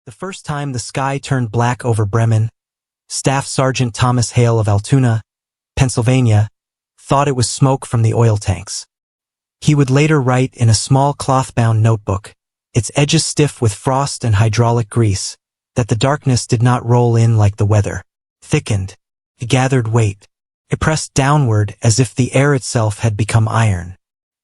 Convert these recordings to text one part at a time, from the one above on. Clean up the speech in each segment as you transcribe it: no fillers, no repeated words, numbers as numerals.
The first time the sky turned black over Bremen, Staff Sergeant Thomas Hale of Altoona, Pennsylvania, thought it was smoke from the oil tanks. He would later write in a small cloth-bound notebook, its edges stiff with frost and hydraulic grease, that the darkness did not roll in like the weather. Thickened. It gathered weight. It pressed downward as if the air itself had become iron.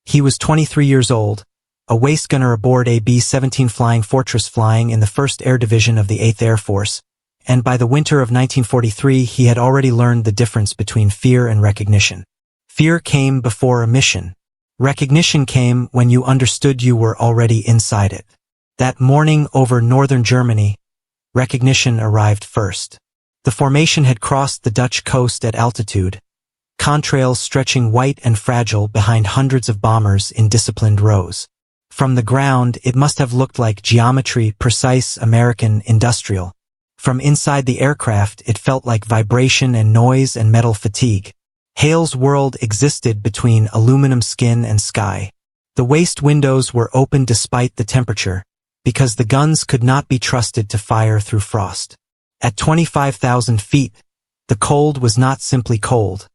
He was 23 years old, a waist gunner aboard a B-17 Flying Fortress flying in the 1st Air Division of the 8th Air Force, and by the winter of 1943 he had already learned the difference between fear and recognition. Fear came before a mission. Recognition came when you understood you were already inside it. That morning over northern Germany, recognition arrived first. The formation had crossed the Dutch coast at altitude, contrails stretching white and fragile behind hundreds of bombers in disciplined rows. From the ground, it must have looked like geometry, precise American industrial. From inside the aircraft, it felt like vibration and noise and metal fatigue. Hale's world existed between aluminum skin and sky. The waist windows were open despite the temperature, because the guns could not be trusted to fire through frost. At 25,000 feet, the cold was not simply cold.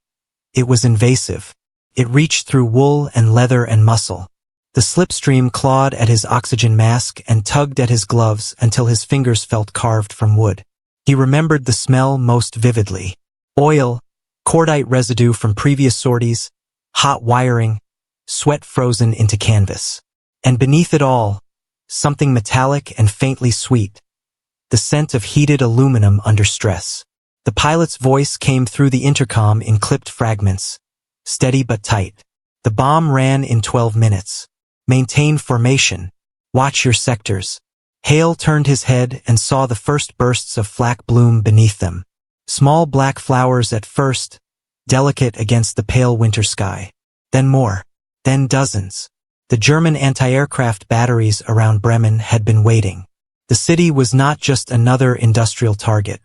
It was invasive. It reached through wool and leather and muscle. The slipstream clawed at his oxygen mask and tugged at his gloves until his fingers felt carved from wood. He remembered the smell most vividly. Oil, cordite residue from previous sorties, hot wiring, sweat frozen into canvas. And beneath it all, something metallic and faintly sweet. The scent of heated aluminum under stress. The pilot's voice came through the intercom in clipped fragments, steady but tight. The bomb ran in 12 minutes. Maintain formation. Watch your sectors. Hale turned his head and saw the first bursts of flak bloom beneath them. Small black flowers at first, delicate against the pale winter sky. Then more. Then dozens. The German anti-aircraft batteries around Bremen had been waiting. The city was not just another industrial target.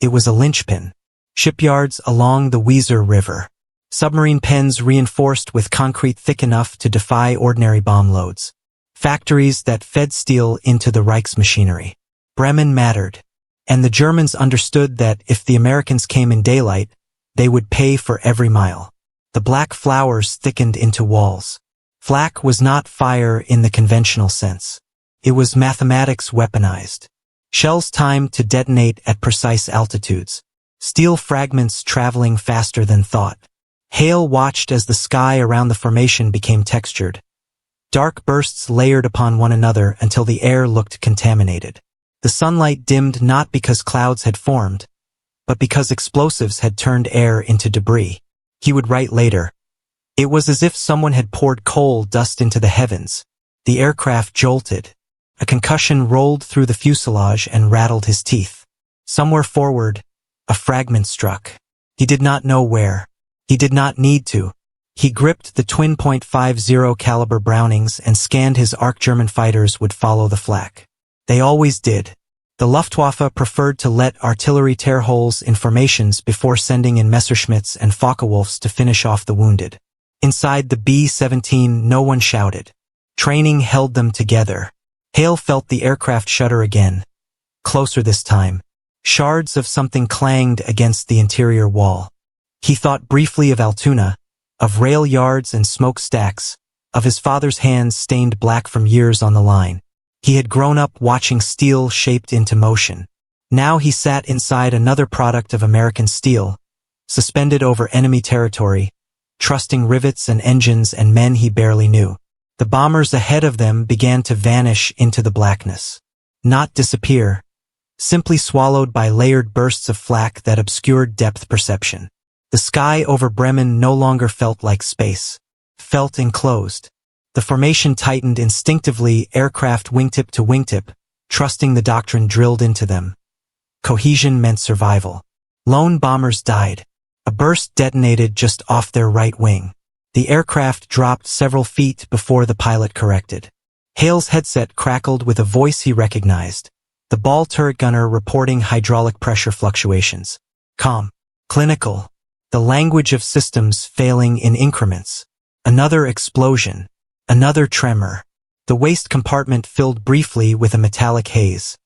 It was a linchpin. Shipyards along the Weser River. Submarine pens reinforced with concrete thick enough to defy ordinary bomb loads. Factories that fed steel into the Reich's machinery. Bremen mattered. And the Germans understood that if the Americans came in daylight, they would pay for every mile. The black flowers thickened into walls. Flak was not fire in the conventional sense. It was mathematics weaponized. Shells timed to detonate at precise altitudes. Steel fragments traveling faster than thought. Hale watched as the sky around the formation became textured. Dark bursts layered upon one another until the air looked contaminated. The sunlight dimmed not because clouds had formed, but because explosives had turned air into debris. He would write later. It was as if someone had poured coal dust into the heavens. The aircraft jolted. A concussion rolled through the fuselage and rattled his teeth. Somewhere forward, a fragment struck. He did not know where. He did not need to. He gripped the twin .50 caliber Brownings and scanned his ARC. German fighters would follow the flak. They always did. The Luftwaffe preferred to let artillery tear holes in formations before sending in Messerschmitts and Focke-Wulfs to finish off the wounded. Inside the B-17 no one shouted. Training held them together. Hale felt the aircraft shudder again. Closer this time. Shards of something clanged against the interior wall. He thought briefly of Altoona, of rail yards and smokestacks, of his father's hands stained black from years on the line. He had grown up watching steel shaped into motion. Now he sat inside another product of American steel, suspended over enemy territory, trusting rivets and engines and men he barely knew. The bombers ahead of them began to vanish into the blackness. Not disappear, simply swallowed by layered bursts of flak that obscured depth perception. The sky over Bremen no longer felt like space. Felt enclosed. The formation tightened instinctively, aircraft wingtip to wingtip, trusting the doctrine drilled into them. Cohesion meant survival. Lone bombers died. A burst detonated just off their right wing. The aircraft dropped several feet before the pilot corrected. Hale's headset crackled with a voice he recognized. The ball turret gunner reporting hydraulic pressure fluctuations. Calm. Clinical. The language of systems failing in increments. Another explosion. Another tremor. The waist compartment filled briefly with a metallic haze.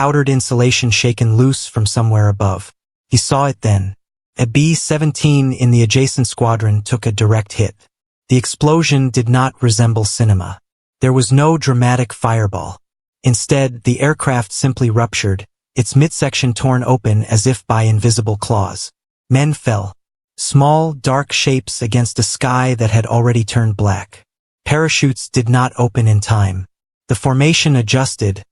powdered insulation shaken loose from somewhere above. He saw it then. A B-17 in the adjacent squadron took a direct hit. The explosion did not resemble cinema. There was no dramatic fireball. Instead, the aircraft simply ruptured, its midsection torn open as if by invisible claws. Men fell. Small, dark shapes against a sky that had already turned black. Parachutes did not open in time. The formation adjusted,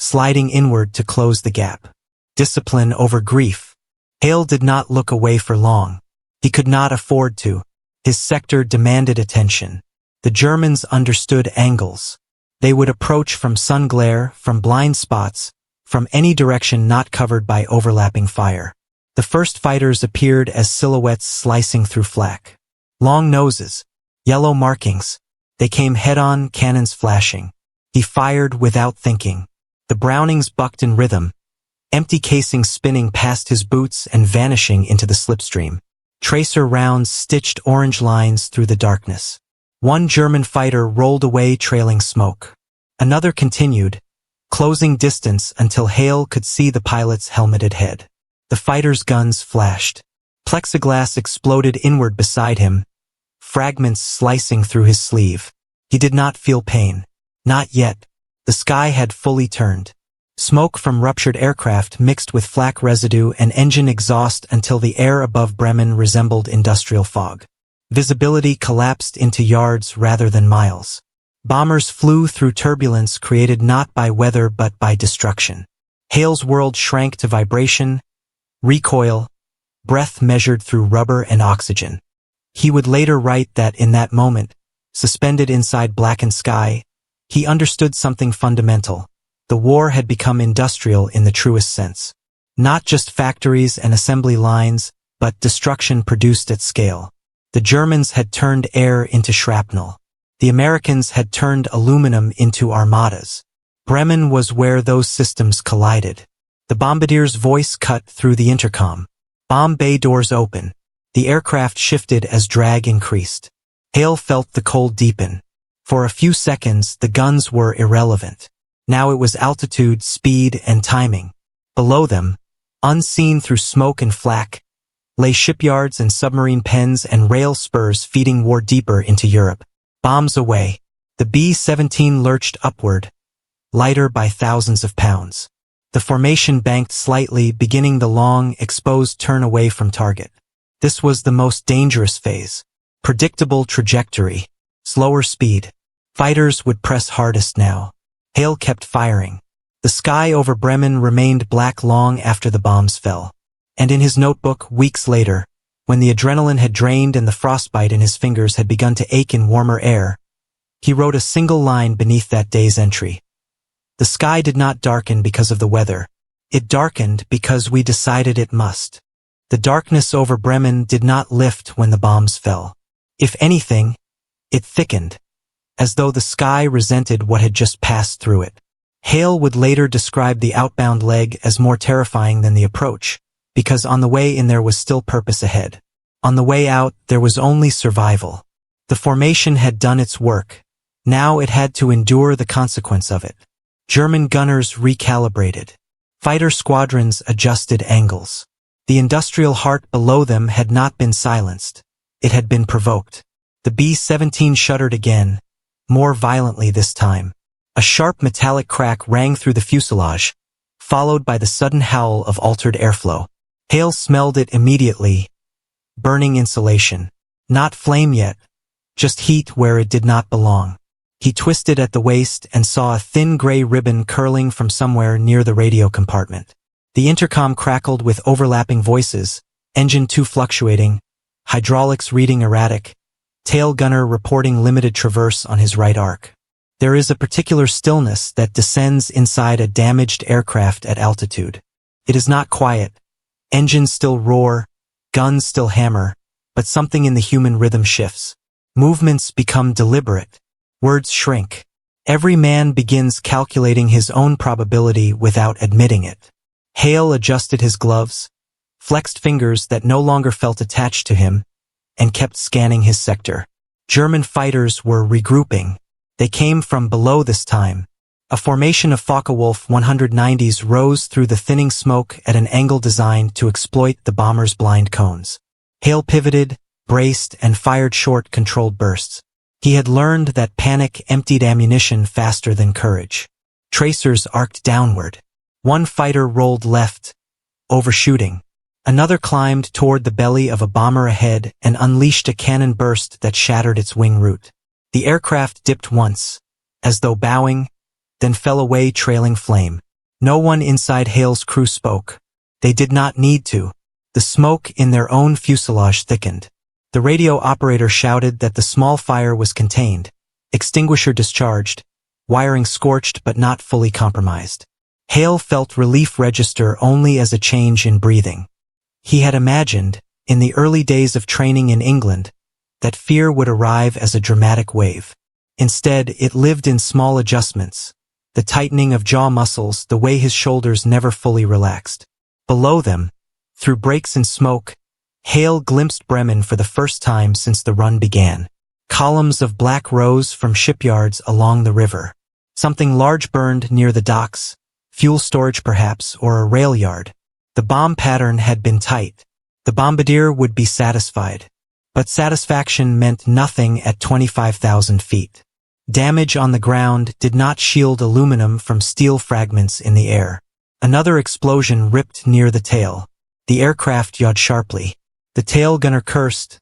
sliding inward to close the gap. Discipline over grief. Hale did not look away for long. He could not afford to. His sector demanded attention. The Germans understood angles. They would approach from sun glare, from blind spots, from any direction not covered by overlapping fire. The first fighters appeared as silhouettes slicing through flak. Long noses, yellow markings. They came head-on, cannons flashing. He fired without thinking. The Brownings bucked in rhythm, empty casings spinning past his boots and vanishing into the slipstream. Tracer rounds stitched orange lines through the darkness. One German fighter rolled away trailing smoke. Another continued, closing distance until Hale could see the pilot's helmeted head. The fighter's guns flashed. Plexiglass exploded inward beside him, fragments slicing through his sleeve. He did not feel pain. Not yet. The sky had fully turned. Smoke from ruptured aircraft mixed with flak residue and engine exhaust until the air above Bremen resembled industrial fog. Visibility collapsed into yards rather than miles. Bombers flew through turbulence created not by weather but by destruction. Hale's world shrank to vibration, recoil, breath measured through rubber and oxygen. He would later write that in that moment, suspended inside blackened sky, he understood something fundamental. The war had become industrial in the truest sense. Not just factories and assembly lines, but destruction produced at scale. The Germans had turned air into shrapnel. The Americans had turned aluminum into armadas. Bremen was where those systems collided. The bombardier's voice cut through the intercom. Bomb bay doors open. The aircraft shifted as drag increased. Hale felt the cold deepen. For a few seconds, the guns were irrelevant. Now it was altitude, speed, and timing. Below them, unseen through smoke and flak, lay shipyards and submarine pens and rail spurs feeding war deeper into Europe. Bombs away. The B-17 lurched upward, lighter by thousands of pounds. The formation banked slightly, beginning the long, exposed turn away from target. This was the most dangerous phase. Predictable trajectory. Slower speed. Fighters would press hardest now. Hale kept firing. The sky over Bremen remained black long after the bombs fell. And in his notebook, weeks later, when the adrenaline had drained and the frostbite in his fingers had begun to ache in warmer air, he wrote a single line beneath that day's entry. The sky did not darken because of the weather. It darkened because we decided it must. The darkness over Bremen did not lift when the bombs fell. If anything, it thickened, as though the sky resented what had just passed through it. Hale would later describe the outbound leg as more terrifying than the approach, because on the way in there was still purpose ahead. On the way out, there was only survival. The formation had done its work. Now it had to endure the consequence of it. German gunners recalibrated. Fighter squadrons adjusted angles. The industrial heart below them had not been silenced. It had been provoked. The B-17 shuddered again, more violently this time. A sharp metallic crack rang through the fuselage, followed by the sudden howl of altered airflow. Hale smelled it immediately. Burning insulation. Not flame yet, just heat where it did not belong. He twisted at the waist and saw a thin gray ribbon curling from somewhere near the radio compartment. The intercom crackled with overlapping voices, engine 2 fluctuating, hydraulics reading erratic, tail gunner reporting limited traverse on his right arc. There is a particular stillness that descends inside a damaged aircraft at altitude. It is not quiet. Engines still roar, guns still hammer, but something in the human rhythm shifts. Movements become deliberate. Words shrink. Every man begins calculating his own probability without admitting it. Hale adjusted his gloves, flexed fingers that no longer felt attached to him, and kept scanning his sector. German fighters were regrouping. They came from below this time. A formation of Focke-Wulf 190s rose through the thinning smoke at an angle designed to exploit the bomber's blind cones. Hale pivoted, braced, and fired short, controlled bursts. He had learned that panic emptied ammunition faster than courage. Tracers arced downward. One fighter rolled left, overshooting. Another climbed toward the belly of a bomber ahead and unleashed a cannon burst that shattered its wing root. The aircraft dipped once, as though bowing, then fell away trailing flame. No one inside Hale's crew spoke. They did not need to. The smoke in their own fuselage thickened. The radio operator shouted that the small fire was contained, extinguisher discharged, wiring scorched but not fully compromised. Hale felt relief register only as a change in breathing. He had imagined, in the early days of training in England, that fear would arrive as a dramatic wave. Instead, it lived in small adjustments, the tightening of jaw muscles, the way his shoulders never fully relaxed. Below them, through breaks in smoke, Hale glimpsed Bremen for the first time since the run began. Columns of black rose from shipyards along the river. Something large burned near the docks, fuel storage perhaps, or a rail yard. The bomb pattern had been tight. The bombardier would be satisfied. But satisfaction meant nothing at 25,000 feet. Damage on the ground did not shield aluminum from steel fragments in the air. Another explosion ripped near the tail. The aircraft yawed sharply. The tail gunner cursed,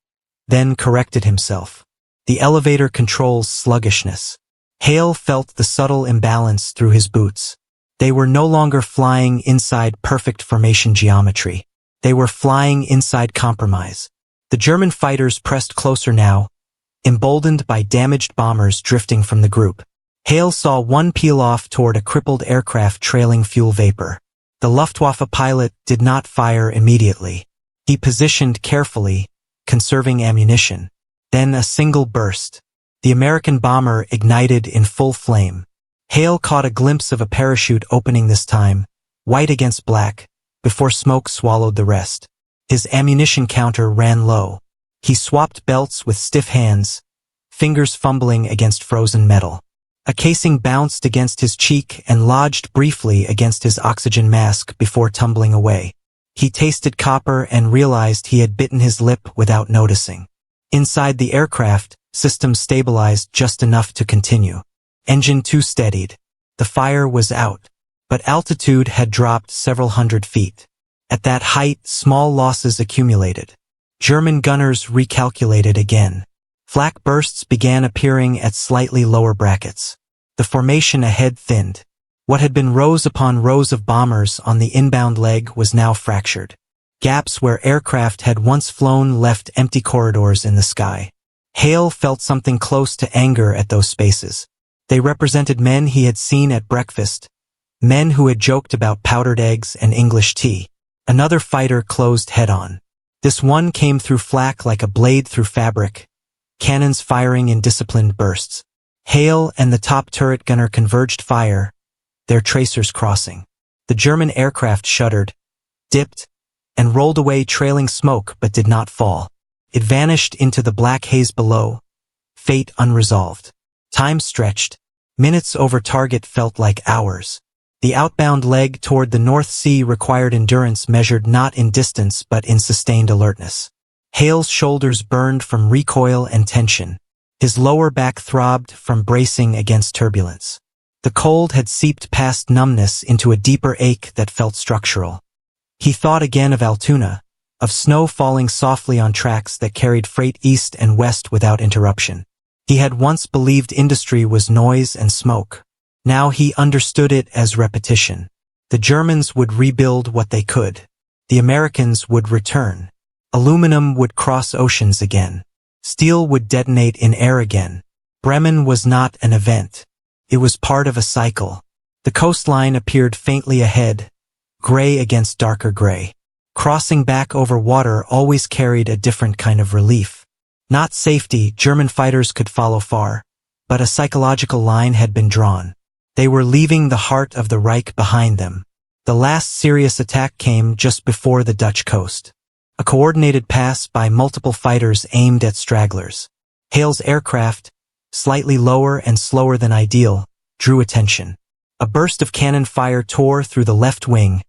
then corrected himself. The elevator controls sluggishness. Hale felt the subtle imbalance through his boots. They were no longer flying inside perfect formation geometry. They were flying inside compromise. The German fighters pressed closer now, emboldened by damaged bombers drifting from the group. Hale saw one peel off toward a crippled aircraft trailing fuel vapor. The Luftwaffe pilot did not fire immediately. He positioned carefully, conserving ammunition. Then a single burst. The American bomber ignited in full flame. Hale caught a glimpse of a parachute opening this time, white against black, before smoke swallowed the rest. His ammunition counter ran low. He swapped belts with stiff hands, fingers fumbling against frozen metal. A casing bounced against his cheek and lodged briefly against his oxygen mask before tumbling away. He tasted copper and realized he had bitten his lip without noticing. Inside the aircraft, systems stabilized just enough to continue. Engine 2 steadied. The fire was out, but altitude had dropped several hundred feet. At that height, small losses accumulated. German gunners recalculated again. Flak bursts began appearing at slightly lower brackets. The formation ahead thinned. What had been rows upon rows of bombers on the inbound leg was now fractured. Gaps where aircraft had once flown left empty corridors in the sky. Hale felt something close to anger at those spaces. They represented men he had seen at breakfast, men who had joked about powdered eggs and English tea. Another fighter closed head-on. This one came through flak like a blade through fabric, cannons firing in disciplined bursts. Hale and the top turret gunner converged fire, their tracers crossing. The German aircraft shuddered, dipped, and rolled away trailing smoke but did not fall. It vanished into the black haze below, fate unresolved. Time stretched. Minutes over target felt like hours. The outbound leg toward the North Sea required endurance measured not in distance but in sustained alertness. Hale's shoulders burned from recoil and tension. His lower back throbbed from bracing against turbulence. The cold had seeped past numbness into a deeper ache that felt structural. He thought again of Altoona, of snow falling softly on tracks that carried freight east and west without interruption. He had once believed industry was noise and smoke. Now he understood it as repetition. The Germans would rebuild what they could. The Americans would return. Aluminum would cross oceans again. Steel would detonate in air again. Bremen was not an event. It was part of a cycle. The coastline appeared faintly ahead, gray against darker gray. Crossing back over water always carried a different kind of relief. Not safety, German fighters could follow far, but a psychological line had been drawn. They were leaving the heart of the Reich behind them. The last serious attack came just before the Dutch coast. A coordinated pass by multiple fighters aimed at stragglers. Hale's aircraft, slightly lower and slower than ideal, drew attention. A burst of cannon fire tore through the left wing,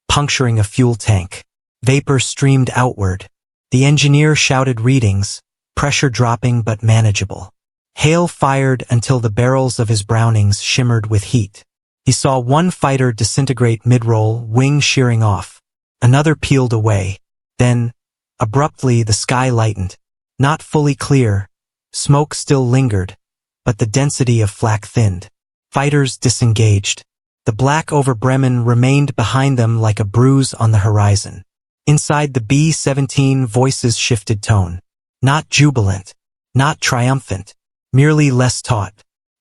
puncturing a fuel tank. Vapor streamed outward. The engineer shouted readings, pressure dropping but manageable. Hale fired until the barrels of his Brownings shimmered with heat. He saw one fighter disintegrate mid-roll, wing shearing off. Another peeled away. Then, abruptly, the sky lightened. Not fully clear. Smoke still lingered, but the density of flak thinned. Fighters disengaged. The black over Bremen remained behind them like a bruise on the horizon. Inside the B-17, voices shifted tone. Not jubilant, not triumphant, merely less taut.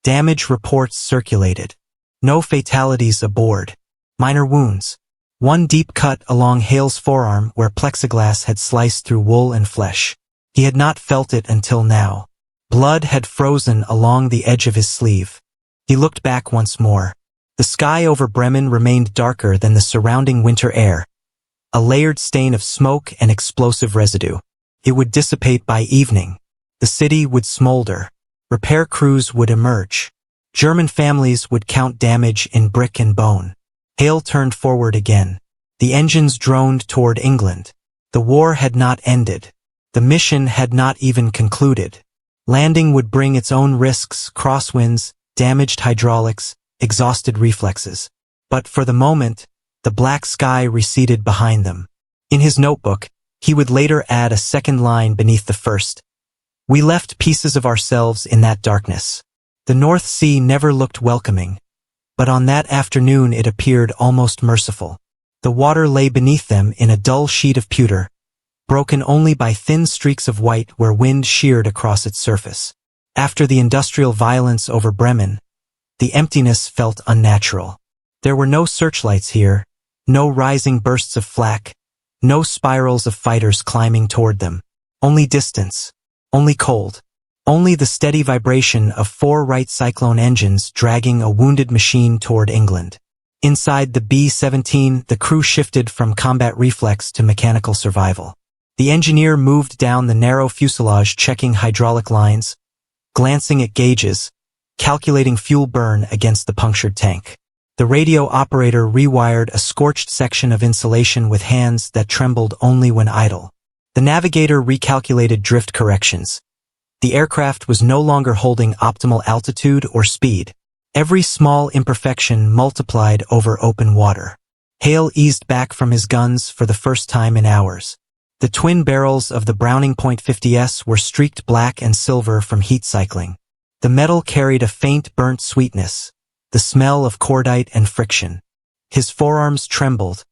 Damage reports circulated. No fatalities aboard. Minor wounds. One deep cut along Hale's forearm where plexiglass had sliced through wool and flesh. He had not felt it until now. Blood had frozen along the edge of his sleeve. He looked back once more. The sky over Bremen remained darker than the surrounding winter air, a layered stain of smoke and explosive residue. It would dissipate by evening. The city would smolder. Repair crews would emerge. German families would count damage in brick and bone. Hale turned forward again. The engines droned toward England. The war had not ended. The mission had not even concluded. Landing would bring its own risks, crosswinds, damaged hydraulics, exhausted reflexes. But for the moment, the black sky receded behind them. In his notebook, he would later add a second line beneath the first. We left pieces of ourselves in that darkness. The North Sea never looked welcoming, but on that afternoon it appeared almost merciful. The water lay beneath them in a dull sheet of pewter, broken only by thin streaks of white where wind sheared across its surface. After the industrial violence over Bremen, the emptiness felt unnatural. There were no searchlights here, no rising bursts of flak, no spirals of fighters climbing toward them. Only distance, only cold, only the steady vibration of 4 Wright Cyclone engines dragging a wounded machine toward England. Inside the B-17, the crew shifted from combat reflex to mechanical survival. The engineer moved down the narrow fuselage checking hydraulic lines, glancing at gauges, calculating fuel burn against the punctured tank. The radio operator rewired a scorched section of insulation with hands that trembled only when idle. The navigator recalculated drift corrections. The aircraft was no longer holding optimal altitude or speed. Every small imperfection multiplied over open water. Hale eased back from his guns for the first time in hours. The twin barrels of the Browning .50s were streaked black and silver from heat cycling. The metal carried a faint burnt sweetness, the smell of cordite and friction. His forearms trembled,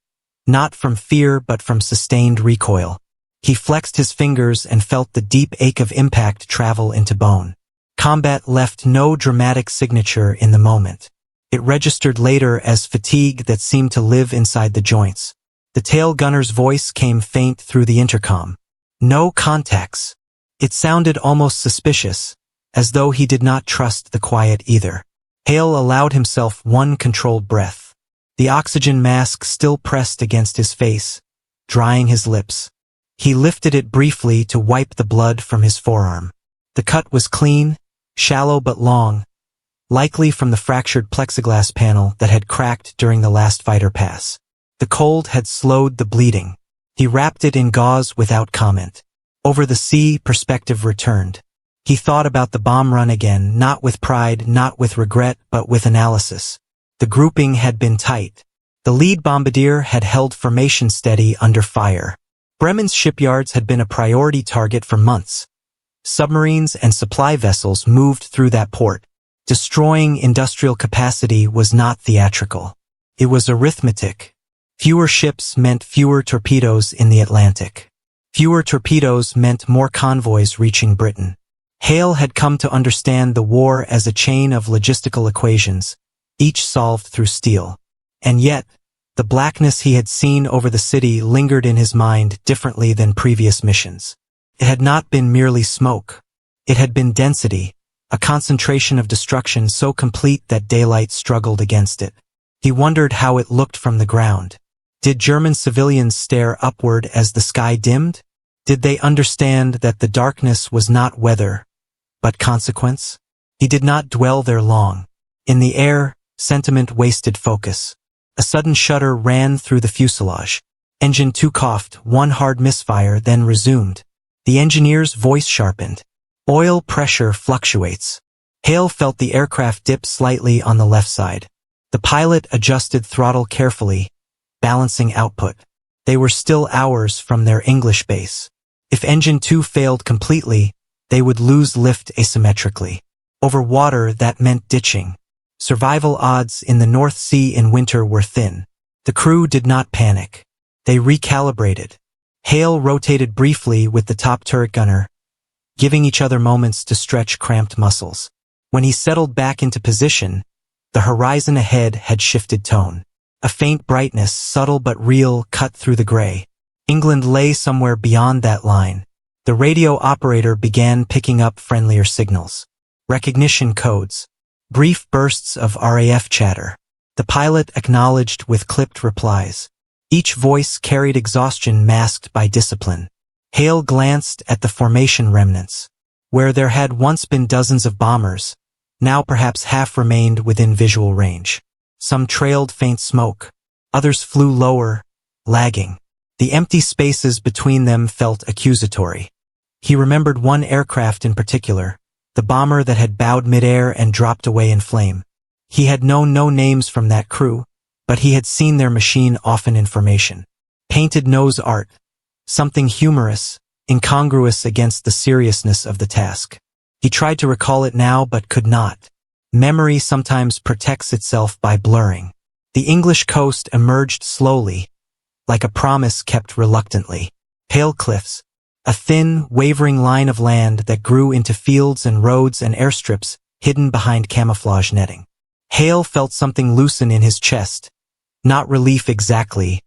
not from fear but from sustained recoil. He flexed his fingers and felt the deep ache of impact travel into bone. Combat left no dramatic signature in the moment. It registered later as fatigue that seemed to live inside the joints. The tail gunner's voice came faint through the intercom. No contacts. It sounded almost suspicious, as though he did not trust the quiet either. Hale allowed himself one controlled breath. The oxygen mask still pressed against his face, drying his lips. He lifted it briefly to wipe the blood from his forearm. The cut was clean, shallow but long, likely from the fractured plexiglass panel that had cracked during the last fighter pass. The cold had slowed the bleeding. He wrapped it in gauze without comment. Over the sea, perspective returned. He thought about the bomb run again, not with pride, not with regret, but with analysis. The grouping had been tight. The lead bombardier had held formation steady under fire. Bremen's shipyards had been a priority target for months. Submarines and supply vessels moved through that port. Destroying industrial capacity was not theatrical. It was arithmetic. Fewer ships meant fewer torpedoes in the Atlantic. Fewer torpedoes meant more convoys reaching Britain. Hale had come to understand the war as a chain of logistical equations, each solved through steel. And yet, the blackness he had seen over the city lingered in his mind differently than previous missions. It had not been merely smoke. It had been density, a concentration of destruction so complete that daylight struggled against it. He wondered how it looked from the ground. Did German civilians stare upward as the sky dimmed? Did they understand that the darkness was not weather, but consequence? He did not dwell there long. In the air, Sentiment wasted focus. A sudden shudder ran through the fuselage. Engine 2 coughed, one hard misfire, then resumed. The engineer's voice sharpened. Oil pressure fluctuates. Hale felt the aircraft dip slightly on the left side. The pilot adjusted throttle carefully, balancing output. They were still hours from their English base. If Engine 2 failed completely, they would lose lift asymmetrically. Over water, that meant ditching. Survival odds in the North Sea in winter were thin. The crew did not panic. They recalibrated. Hale rotated briefly with the top turret gunner, giving each other moments to stretch cramped muscles. When he settled back into position, the horizon ahead had shifted tone. A faint brightness, subtle but real, cut through the gray. England lay somewhere beyond that line. The radio operator began picking up friendlier signals. Recognition codes. Brief bursts of RAF chatter. The pilot acknowledged with clipped replies. Each voice carried exhaustion masked by discipline. Hale glanced at the formation remnants. Where there had once been dozens of bombers, now perhaps half remained within visual range. Some trailed faint smoke. Others flew lower, lagging. The empty spaces between them felt accusatory. He remembered one aircraft in particular, the bomber that had bowed midair and dropped away in flame. He had known no names from that crew, but he had seen their machine often in formation. Painted nose art, something humorous, incongruous against the seriousness of the task. He tried to recall it now but could not. Memory sometimes protects itself by blurring. The English coast emerged slowly, like a promise kept reluctantly. Pale cliffs, a thin, wavering line of land that grew into fields and roads and airstrips hidden behind camouflage netting. Hale felt something loosen in his chest, not relief exactly,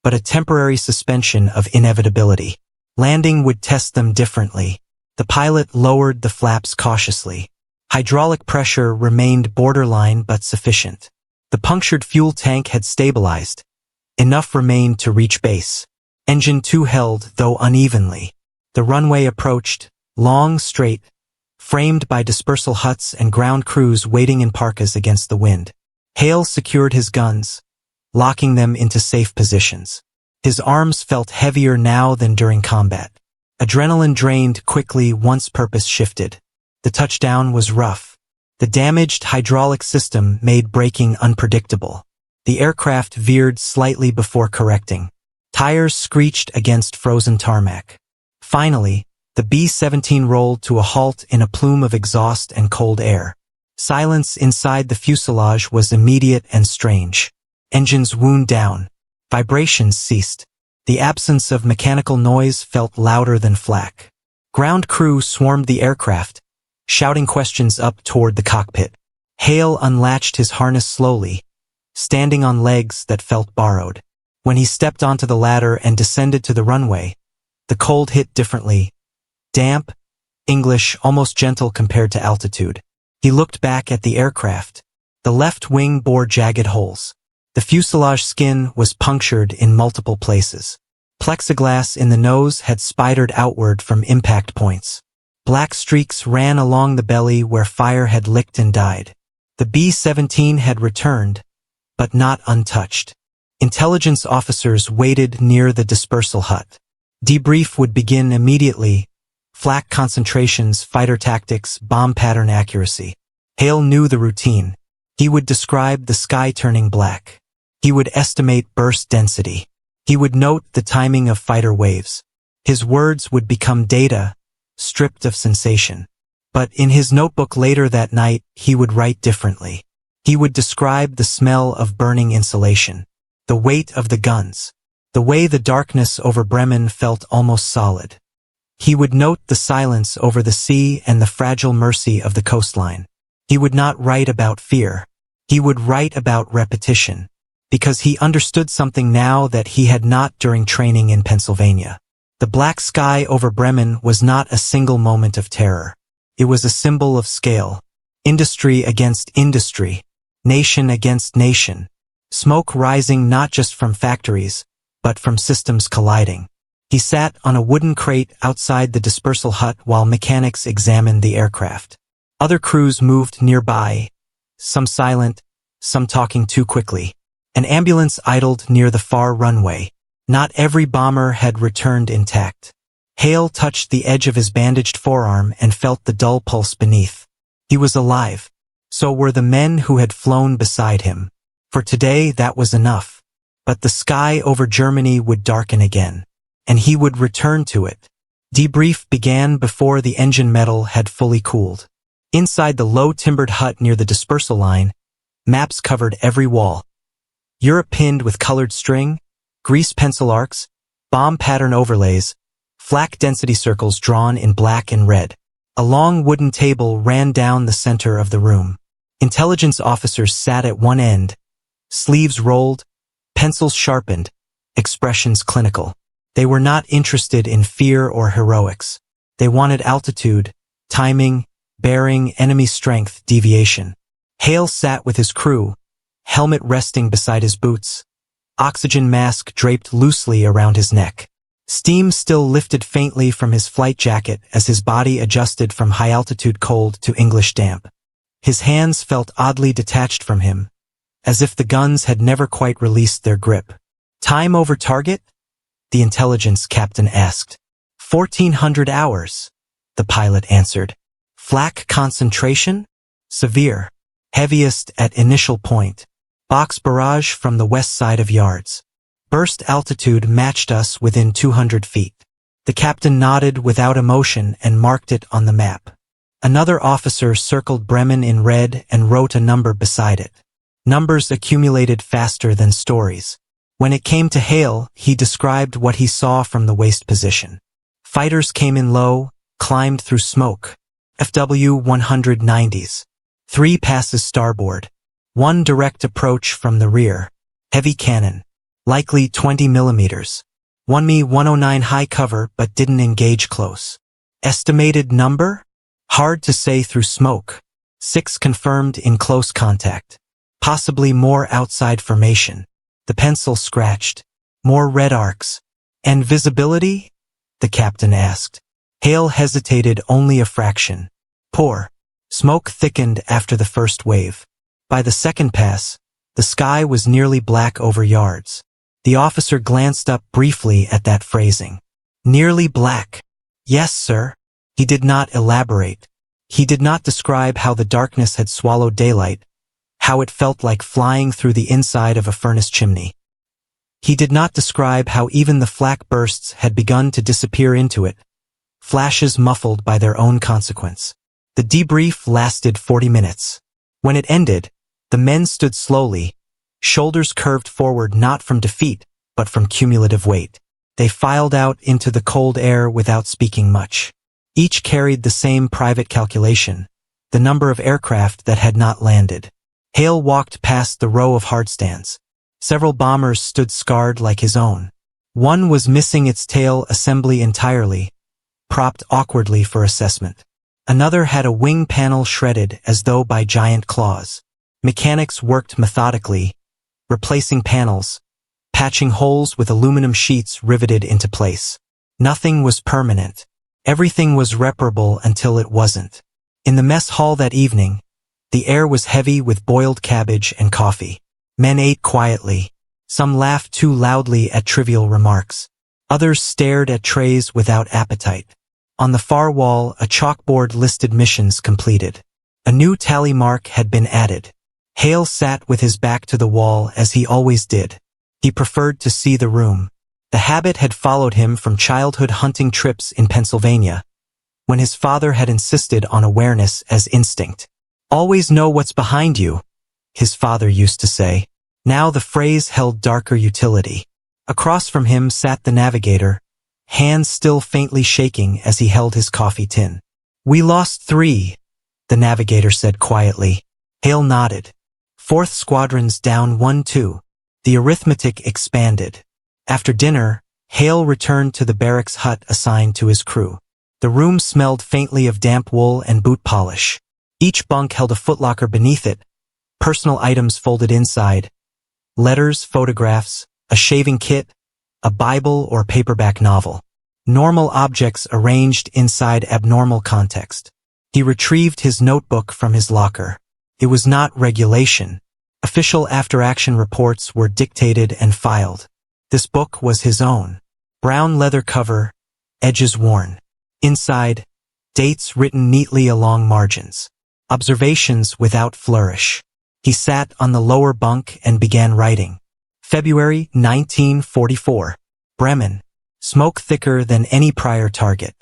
but a temporary suspension of inevitability. Landing would test them differently. The pilot lowered the flaps cautiously. Hydraulic pressure remained borderline but sufficient. The punctured fuel tank had stabilized. Enough remained to reach base. Engine 2 held, though unevenly. The runway approached, long, straight, framed by dispersal huts and ground crews waiting in parkas against the wind. Hale secured his guns, locking them into safe positions. His arms felt heavier now than during combat. Adrenaline drained quickly once purpose shifted. The touchdown was rough. The damaged hydraulic system made braking unpredictable. The aircraft veered slightly before correcting. Tires screeched against frozen tarmac. Finally, the B-17 rolled to a halt in a plume of exhaust and cold air. Silence inside the fuselage was immediate and strange. Engines wound down. Vibrations ceased. The absence of mechanical noise felt louder than flak. Ground crew swarmed the aircraft, shouting questions up toward the cockpit. Hale unlatched his harness slowly, standing on legs that felt borrowed. When he stepped onto the ladder and descended to the runway, the cold hit differently. Damp, English, almost gentle compared to altitude. He looked back at the aircraft. The left wing bore jagged holes. The fuselage skin was punctured in multiple places. Plexiglass in the nose had spidered outward from impact points. Black streaks ran along the belly where fire had licked and died. The B-17 had returned, but not untouched. Intelligence officers waited near the dispersal hut. Debrief would begin immediately. Flak concentrations, fighter tactics, bomb pattern accuracy. Hale knew the routine. He would describe the sky turning black. He would estimate burst density. He would note the timing of fighter waves. His words would become data, stripped of sensation. But in his notebook later that night, he would write differently. He would describe the smell of burning insulation, the weight of the guns, the way the darkness over Bremen felt almost solid. He would note the silence over the sea and the fragile mercy of the coastline. He would not write about fear. He would write about repetition, because he understood something now that he had not during training in Pennsylvania. The black sky over Bremen was not a single moment of terror. It was a symbol of scale. Industry against industry. Nation against nation. Smoke rising not just from factories, but from systems colliding. He sat on a wooden crate outside the dispersal hut while mechanics examined the aircraft. Other crews moved nearby, some silent, some talking too quickly. An ambulance idled near the far runway. Not every bomber had returned intact. Hale touched the edge of his bandaged forearm and felt the dull pulse beneath. He was alive. So were the men who had flown beside him. For today that was enough. But the sky over Germany would darken again. And he would return to it. Debrief began before the engine metal had fully cooled. Inside the low-timbered hut near the dispersal line, maps covered every wall. Europe pinned with colored string, grease pencil arcs, bomb pattern overlays, flak density circles drawn in black and red. A long wooden table ran down the center of the room. Intelligence officers sat at one end, sleeves rolled, pencils sharpened, expressions clinical. They were not interested in fear or heroics. They wanted altitude, timing, bearing, enemy strength, deviation. Hale sat with his crew, helmet resting beside his boots, oxygen mask draped loosely around his neck. Steam still lifted faintly from his flight jacket as his body adjusted from high-altitude cold to English damp. His hands felt oddly detached from him, as if the guns had never quite released their grip. Time over target? The intelligence captain asked. 1400 hours, the pilot answered. Flak concentration? Severe. Heaviest at initial point. Box barrage from the west side of yards. Burst altitude matched us within 200 feet. The captain nodded without emotion and marked it on the map. Another officer circled Bremen in red and wrote a number beside it. Numbers accumulated faster than stories. When it came to Hale, he described what he saw from the waist position. Fighters came in low, climbed through smoke. FW-190s. 3 passes starboard. 1 direct approach from the rear. Heavy cannon. Likely 20 millimeters. 1 Me-109 high cover but didn't engage close. Estimated number? Hard to say through smoke. 6 confirmed in close contact. Possibly more outside formation. The pencil scratched. More red arcs. And visibility? The captain asked. Hale hesitated only a fraction. Poor. Smoke thickened after the first wave. By the second pass, the sky was nearly black over yards. The officer glanced up briefly at that phrasing. Nearly black. Yes, sir. He did not elaborate. He did not describe how the darkness had swallowed daylight, how it felt like flying through the inside of a furnace chimney. He did not describe how even the flak bursts had begun to disappear into it, flashes muffled by their own consequence. The debrief lasted 40 minutes. When it ended, the men stood slowly, shoulders curved forward not from defeat, but from cumulative weight. They filed out into the cold air without speaking much. Each carried the same private calculation, the number of aircraft that had not landed. Hale walked past the row of hardstands. Several bombers stood scarred like his own. One was missing its tail assembly entirely, propped awkwardly for assessment. Another had a wing panel shredded as though by giant claws. Mechanics worked methodically, replacing panels, patching holes with aluminum sheets riveted into place. Nothing was permanent. Everything was reparable until it wasn't. In the mess hall that evening, the air was heavy with boiled cabbage and coffee. Men ate quietly. Some laughed too loudly at trivial remarks. Others stared at trays without appetite. On the far wall, a chalkboard listed missions completed. A new tally mark had been added. Hale sat with his back to the wall as he always did. He preferred to see the room. The habit had followed him from childhood hunting trips in Pennsylvania, when his father had insisted on awareness as instinct. Always know what's behind you, his father used to say. Now the phrase held darker utility. Across from him sat the navigator, hands still faintly shaking as he held his coffee tin. We lost 3, the navigator said quietly. Hale nodded. 4th Squadron's down 1-2. The arithmetic expanded. After dinner, Hale returned to the barracks hut assigned to his crew. The room smelled faintly of damp wool and boot polish. Each bunk held a footlocker beneath it, personal items folded inside, letters, photographs, a shaving kit, a Bible or paperback novel. Normal objects arranged inside abnormal context. He retrieved his notebook from his locker. It was not regulation. Official after-action reports were dictated and filed. This book was his own. Brown leather cover, edges worn. Inside, dates written neatly along margins. Observations without flourish. He sat on the lower bunk and began writing. February 1944. Bremen. Smoke thicker than any prior target.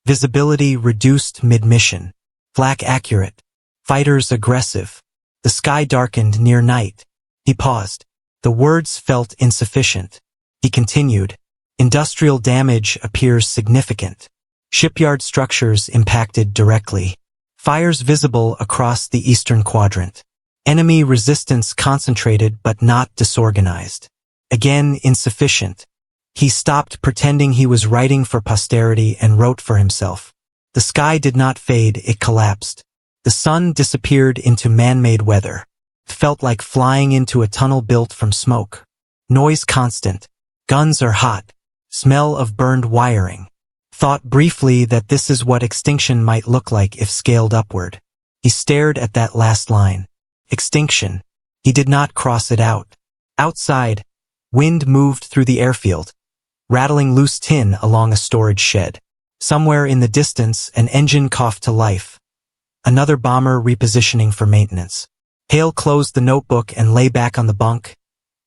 Visibility reduced mid-mission. Flak accurate. Fighters aggressive. The sky darkened near night. He paused. The words felt insufficient. He continued. Industrial damage appears significant. Shipyard structures impacted directly. Fires visible across the eastern quadrant. Enemy resistance concentrated but not disorganized. Again insufficient. He stopped pretending he was writing for posterity and wrote for himself. The sky did not fade, it collapsed. The sun disappeared into man-made weather. It felt like flying into a tunnel built from smoke. Noise constant. Guns are hot. Smell of burned wiring. Thought briefly that this is what extinction might look like if scaled upward. He stared at that last line. Extinction. He did not cross it out. Outside, wind moved through the airfield, rattling loose tin along a storage shed. Somewhere in the distance, an engine coughed to life. Another bomber repositioning for maintenance. Hale closed the notebook and lay back on the bunk,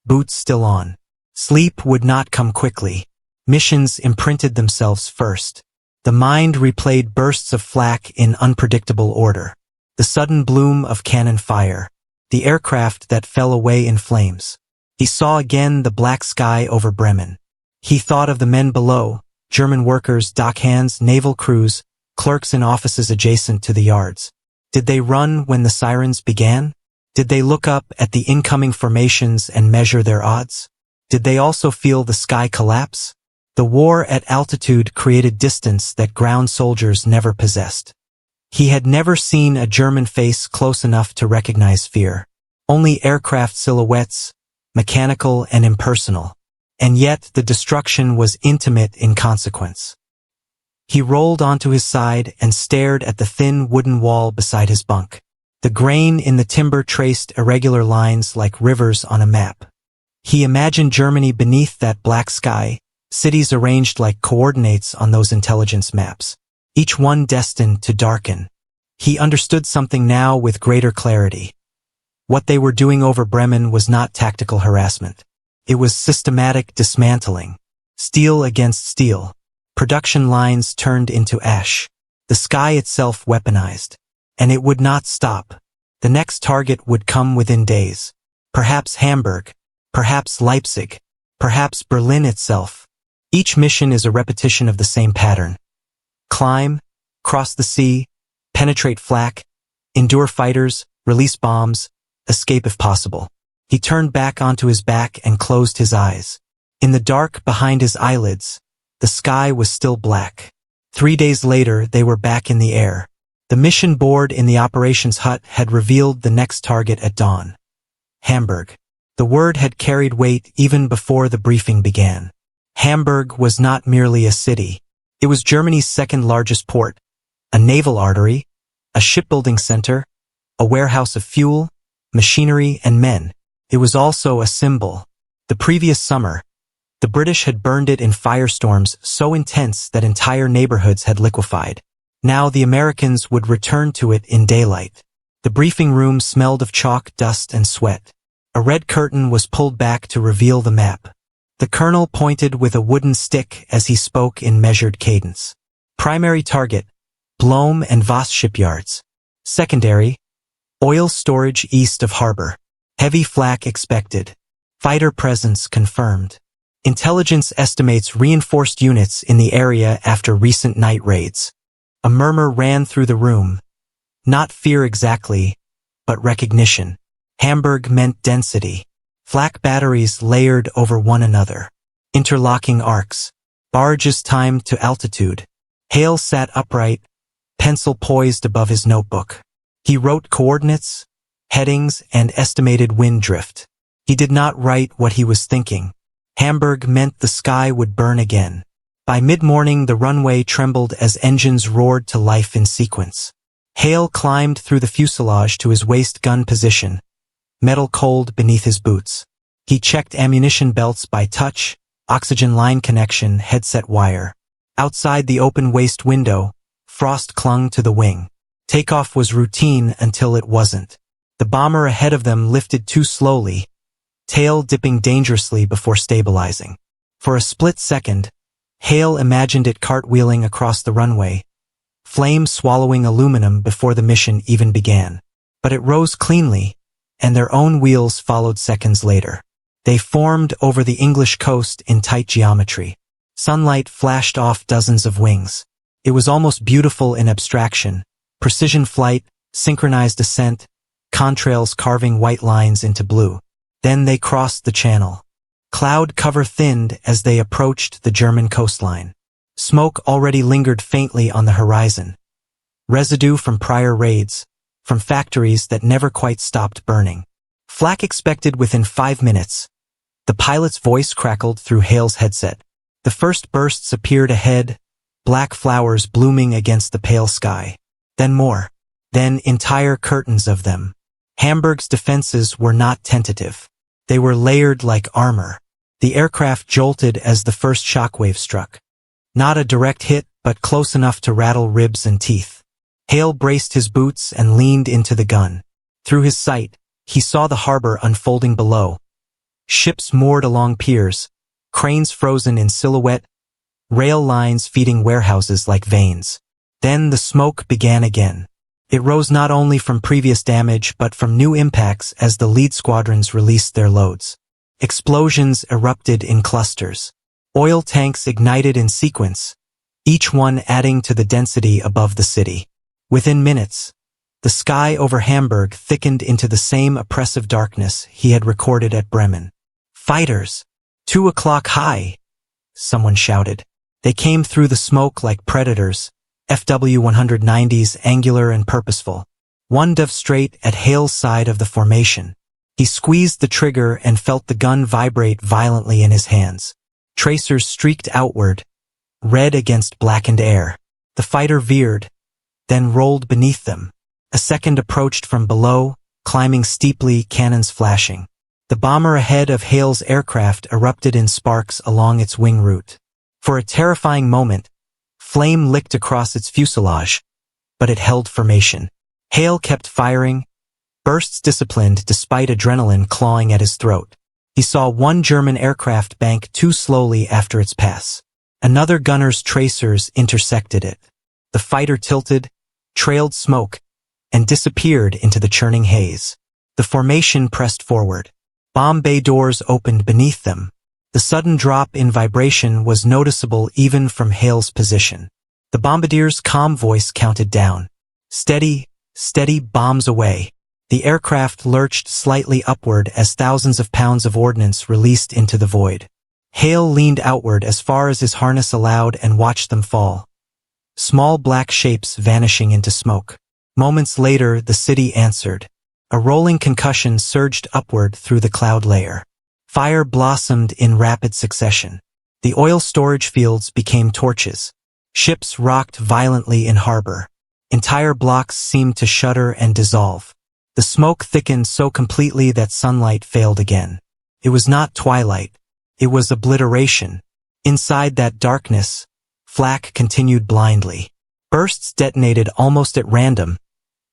boots still on. Sleep would not come quickly. Missions imprinted themselves first. The mind replayed bursts of flak in unpredictable order. The sudden bloom of cannon fire. The aircraft that fell away in flames. He saw again the black sky over Bremen. He thought of the men below, German workers, dockhands, naval crews, clerks in offices adjacent to the yards. Did they run when the sirens began? Did they look up at the incoming formations and measure their odds? Did they also feel the sky collapse? The war at altitude created distance that ground soldiers never possessed. He had never seen a German face close enough to recognize fear. Only aircraft silhouettes, mechanical and impersonal. And yet the destruction was intimate in consequence. He rolled onto his side and stared at the thin wooden wall beside his bunk. The grain in the timber traced irregular lines like rivers on a map. He imagined Germany beneath that black sky, cities arranged like coordinates on those intelligence maps, each one destined to darken. He understood something now with greater clarity. What they were doing over Bremen was not tactical harassment. It was systematic dismantling. Steel against steel. Production lines turned into ash. The sky itself weaponized. And it would not stop. The next target would come within days. Perhaps Hamburg. Perhaps Leipzig. Perhaps Berlin itself. Each mission is a repetition of the same pattern. Climb, cross the sea, penetrate flak, endure fighters, release bombs, escape if possible. He turned back onto his back and closed his eyes. In the dark behind his eyelids, the sky was still black. 3 days later, they were back in the air. The mission board in the operations hut had revealed the next target at dawn. Hamburg. The word had carried weight even before the briefing began. Hamburg was not merely a city. It was Germany's second largest port, a naval artery, a shipbuilding center, a warehouse of fuel, machinery, and men. It was also a symbol. The previous summer, the British had burned it in firestorms so intense that entire neighborhoods had liquefied. Now the Americans would return to it in daylight. The briefing room smelled of chalk, dust, and sweat. A red curtain was pulled back to reveal the map. The colonel pointed with a wooden stick as he spoke in measured cadence. Primary target, Blohm and Voss shipyards. Secondary, oil storage east of harbor. Heavy flak expected. Fighter presence confirmed. Intelligence estimates reinforced units in the area after recent night raids. A murmur ran through the room. Not fear exactly, but recognition. Hamburg meant density. Flak batteries layered over one another. Interlocking arcs. Barges timed to altitude. Hale sat upright, pencil poised above his notebook. He wrote coordinates, headings, and estimated wind drift. He did not write what he was thinking. Hamburg meant the sky would burn again. By mid-morning, the runway trembled as engines roared to life in sequence. Hale climbed through the fuselage to his waist gun position, metal cold beneath his boots. He checked ammunition belts by touch, oxygen line connection, headset wire. Outside the open waist window, frost clung to the wing. Takeoff was routine until it wasn't. The bomber ahead of them lifted too slowly, tail dipping dangerously before stabilizing. For a split second, Hale imagined it cartwheeling across the runway, flame swallowing aluminum before the mission even began. But it rose cleanly, and their own wheels followed seconds later. They formed over the English coast in tight geometry. Sunlight flashed off dozens of wings. It was almost beautiful in abstraction. Precision flight, synchronized ascent, contrails carving white lines into blue. Then they crossed the channel. Cloud cover thinned as they approached the German coastline. Smoke already lingered faintly on the horizon. Residue from prior raids, from factories that never quite stopped burning. Flak expected within 5 minutes. The pilot's voice crackled through Hale's headset. The first bursts appeared ahead, black flowers blooming against the pale sky. Then more. Then entire curtains of them. Hamburg's defenses were not tentative. They were layered like armor. The aircraft jolted as the first shockwave struck. Not a direct hit, but close enough to rattle ribs and teeth. Hale braced his boots and leaned into the gun. Through his sight, he saw the harbor unfolding below. Ships moored along piers, cranes frozen in silhouette, rail lines feeding warehouses like veins. Then the smoke began again. It rose not only from previous damage but from new impacts as the lead squadrons released their loads. Explosions erupted in clusters. Oil tanks ignited in sequence, each one adding to the density above the city. Within minutes, the sky over Hamburg thickened into the same oppressive darkness he had recorded at Bremen. "Fighters! 2 o'clock high!" someone shouted. They came through the smoke like predators, FW-190s angular and purposeful. One dove straight at Hale's side of the formation. He squeezed the trigger and felt the gun vibrate violently in his hands. Tracers streaked outward, red against blackened air. The fighter veered, then rolled beneath them. A second approached from below, climbing steeply, cannons flashing. The bomber ahead of Hale's aircraft erupted in sparks along its wing route. For a terrifying moment, flame licked across its fuselage, but it held formation. Hale kept firing, bursts disciplined despite adrenaline clawing at his throat. He saw one German aircraft bank too slowly after its pass. Another gunner's tracers intersected it. The fighter tilted, trailed smoke, and disappeared into the churning haze. The formation pressed forward. Bomb bay doors opened beneath them. The sudden drop in vibration was noticeable even from Hale's position. The bombardier's calm voice counted down. Steady, steady, bombs away. The aircraft lurched slightly upward as thousands of pounds of ordnance released into the void. Hale leaned outward as far as his harness allowed and watched them fall. Small black shapes vanishing into smoke. Moments later, the city answered. A rolling concussion surged upward through the cloud layer. Fire blossomed in rapid succession. The oil storage fields became torches. Ships rocked violently in harbor. Entire blocks seemed to shudder and dissolve. The smoke thickened so completely that sunlight failed again. It was not twilight. It was obliteration. Inside that darkness, Flak continued blindly. Bursts detonated almost at random,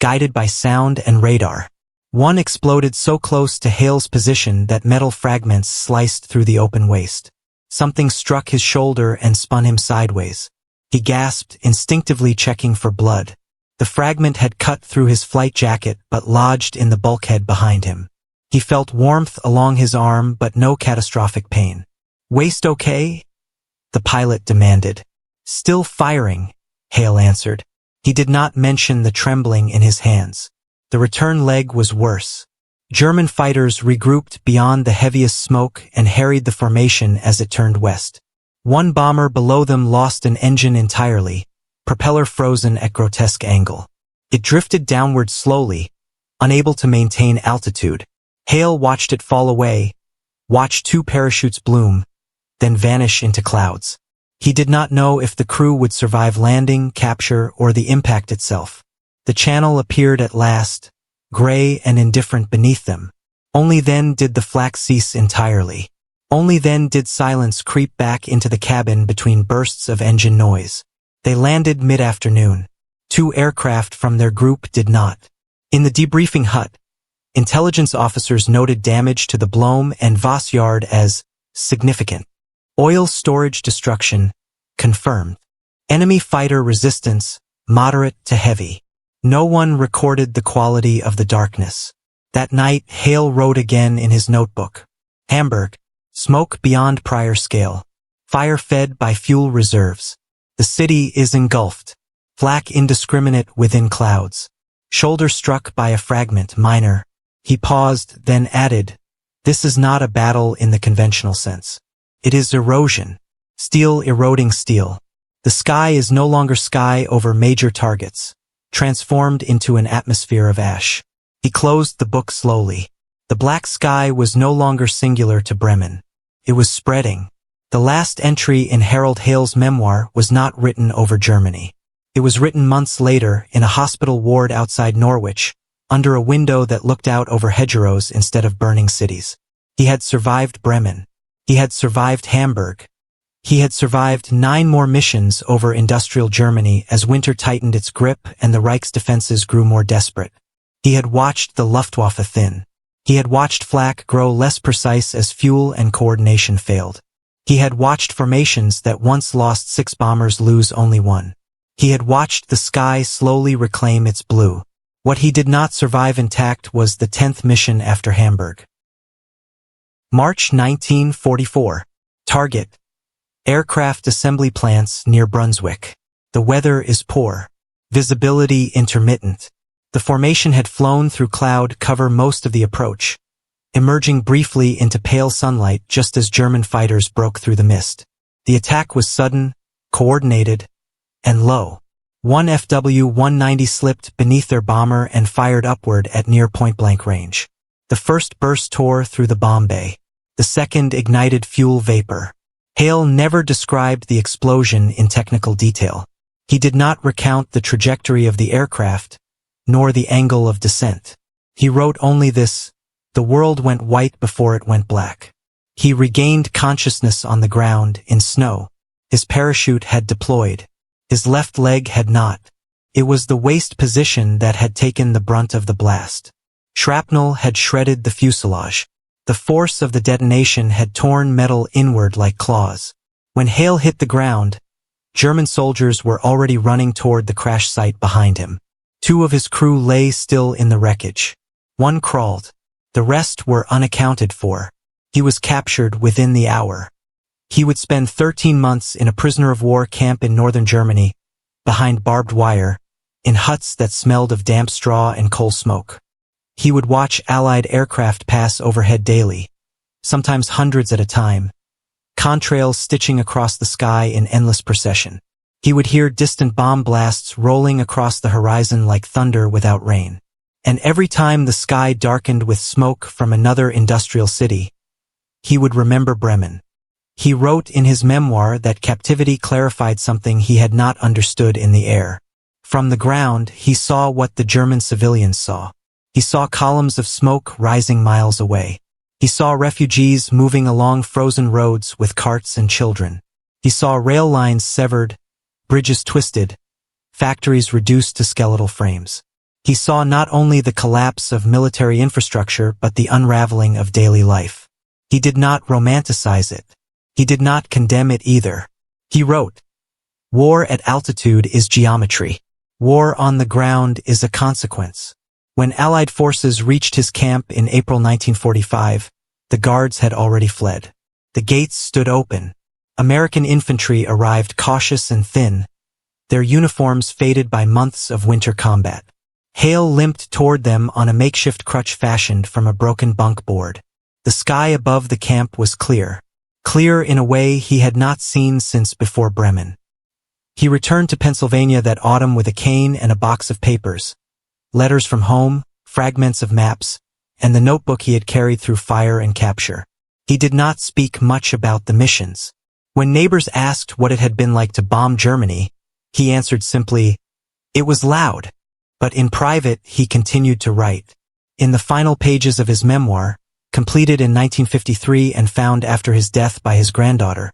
guided by sound and radar. One exploded so close to Hale's position that metal fragments sliced through the open waist. Something struck his shoulder and spun him sideways. He gasped, instinctively checking for blood. The fragment had cut through his flight jacket but lodged in the bulkhead behind him. He felt warmth along his arm but no catastrophic pain. "Waist okay?" the pilot demanded. "Still firing," Hale answered. He did not mention the trembling in his hands. The return leg was worse. German fighters regrouped beyond the heaviest smoke and harried the formation as it turned west. One bomber below them lost an engine entirely, propeller frozen at grotesque angle. It drifted downward slowly, unable to maintain altitude. Hale watched it fall away, watched 2 parachutes bloom, then vanish into clouds. He did not know if the crew would survive landing, capture, or the impact itself. The channel appeared at last, gray and indifferent beneath them. Only then did the flak cease entirely. Only then did silence creep back into the cabin between bursts of engine noise. They landed mid-afternoon. 2 aircraft from their group did not. In the debriefing hut, intelligence officers noted damage to the Blohm and Voss yard as significant. Oil storage destruction confirmed. Enemy fighter resistance moderate to heavy. No one recorded the quality of the darkness. That night, Hale wrote again in his notebook. Hamburg, smoke beyond prior scale. Fire fed by fuel reserves. The city is engulfed. Flak indiscriminate within clouds. Shoulder struck by a fragment minor. He paused, then added, "This is not a battle in the conventional sense. It is erosion. Steel eroding steel. The sky is no longer sky over major targets, transformed into an atmosphere of ash." He closed the book slowly. The black sky was no longer singular to Bremen. It was spreading. The last entry in Harold Hale's memoir was not written over Germany. It was written months later in a hospital ward outside Norwich, under a window that looked out over hedgerows instead of burning cities. He had survived Bremen. He had survived Hamburg. He had survived 9 more missions over industrial Germany as winter tightened its grip and the Reich's defenses grew more desperate. He had watched the Luftwaffe thin. He had watched flak grow less precise as fuel and coordination failed. He had watched formations that once lost 6 bombers lose only 1. He had watched the sky slowly reclaim its blue. What he did not survive intact was the 10th mission after Hamburg. March 1944. Target: aircraft assembly plants near Brunswick. The weather is poor. Visibility intermittent. The formation had flown through cloud cover most of the approach, emerging briefly into pale sunlight just as German fighters broke through the mist. The attack was sudden, coordinated, and low. 1 FW-190 slipped beneath their bomber and fired upward at near point-blank range. The first burst tore through the bomb bay. The second ignited fuel vapor. Hale never described the explosion in technical detail. He did not recount the trajectory of the aircraft, nor the angle of descent. He wrote only this: the world went white before it went black. He regained consciousness on the ground in snow. His parachute had deployed. His left leg had not. It was the waist position that had taken the brunt of the blast. Shrapnel had shredded the fuselage. The force of the detonation had torn metal inward like claws. When Hale hit the ground, German soldiers were already running toward the crash site behind him. 2 of his crew lay still in the wreckage. 1 crawled. The rest were unaccounted for. He was captured within the hour. He would spend 13 months in a prisoner-of-war camp in northern Germany, behind barbed wire, in huts that smelled of damp straw and coal smoke. He would watch Allied aircraft pass overhead daily, sometimes hundreds at a time, contrails stitching across the sky in endless procession. He would hear distant bomb blasts rolling across the horizon like thunder without rain. And every time the sky darkened with smoke from another industrial city, he would remember Bremen. He wrote in his memoir that captivity clarified something he had not understood in the air. From the ground, he saw what the German civilians saw. He saw columns of smoke rising miles away. He saw refugees moving along frozen roads with carts and children. He saw rail lines severed, bridges twisted, factories reduced to skeletal frames. He saw not only the collapse of military infrastructure but the unraveling of daily life. He did not romanticize it. He did not condemn it either. He wrote, "War at altitude is geometry. War on the ground is a consequence." When Allied forces reached his camp in April 1945, the guards had already fled. The gates stood open. American infantry arrived cautious and thin, their uniforms faded by months of winter combat. Hale limped toward them on a makeshift crutch fashioned from a broken bunk board. The sky above the camp was clear in a way he had not seen since before Bremen. He returned to Pennsylvania that autumn with a cane and a box of papers, letters from home, fragments of maps, and the notebook he had carried through fire and capture. He did not speak much about the missions. When neighbors asked what it had been like to bomb Germany, he answered simply, "It was loud." But in private, he continued to write. In the final pages of his memoir, completed in 1953 and found after his death by his granddaughter,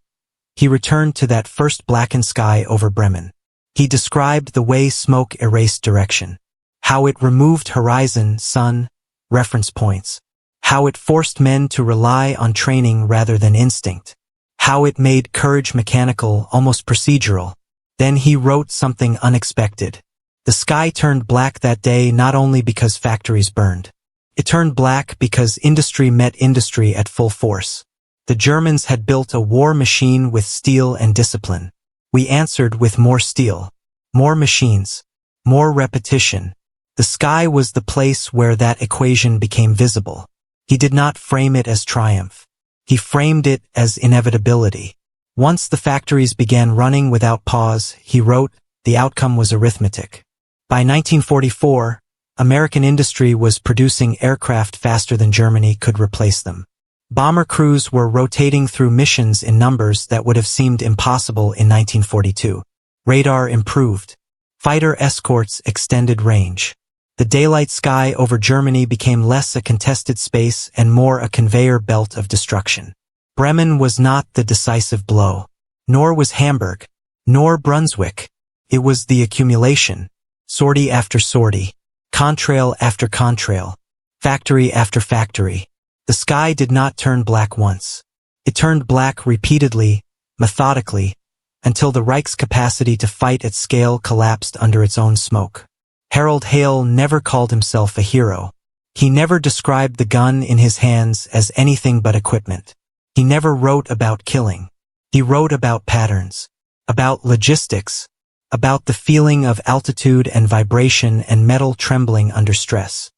he returned to that first blackened sky over Bremen. He described the way smoke erased direction, how it removed horizon, sun, reference points, how it forced men to rely on training rather than instinct, how it made courage mechanical, almost procedural. Then he wrote something unexpected. The sky turned black that day not only because factories burned. It turned black because industry met industry at full force. The Germans had built a war machine with steel and discipline. We answered with more steel, more machines, more repetition. The sky was the place where that equation became visible. He did not frame it as triumph. He framed it as inevitability. Once the factories began running without pause, he wrote, the outcome was arithmetic. By 1944, American industry was producing aircraft faster than Germany could replace them. Bomber crews were rotating through missions in numbers that would have seemed impossible in 1942. Radar improved. Fighter escorts extended range. The daylight sky over Germany became less a contested space and more a conveyor belt of destruction. Bremen was not the decisive blow. Nor was Hamburg. Nor Brunswick. It was the accumulation. Sortie after sortie. Contrail after contrail. Factory after factory. The sky did not turn black once. It turned black repeatedly, methodically, until the Reich's capacity to fight at scale collapsed under its own smoke. Harold Hale never called himself a hero. He never described the gun in his hands as anything but equipment. He never wrote about killing. He wrote about patterns, about logistics, about the feeling of altitude and vibration and metal trembling under stress.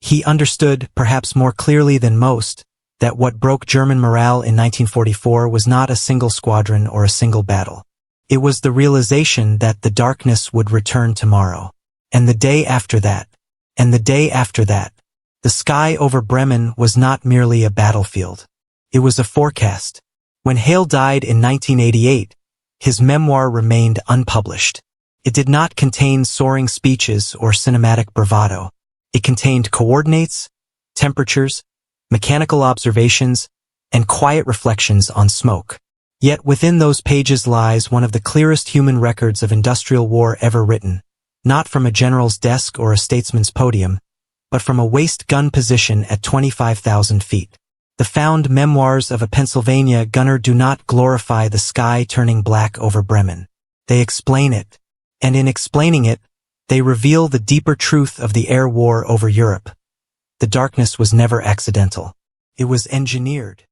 He understood, perhaps more clearly than most, that what broke German morale in 1944 was not a single squadron or a single battle. It was the realization that the darkness would return tomorrow. And the day after that. And the day after that. The sky over Bremen was not merely a battlefield. It was a forecast. When Hale died in 1988, his memoir remained unpublished. It did not contain soaring speeches or cinematic bravado. It contained coordinates, temperatures, mechanical observations, and quiet reflections on smoke. Yet within those pages lies one of the clearest human records of industrial war ever written, not from a general's desk or a statesman's podium, but from a waist gun position at 25,000 feet. The found Memoirs of a Pennsylvania gunner do not glorify the sky turning black over Bremen. They explain it. And in explaining it, they reveal the deeper truth of the air war over Europe. The darkness was never accidental. It was engineered.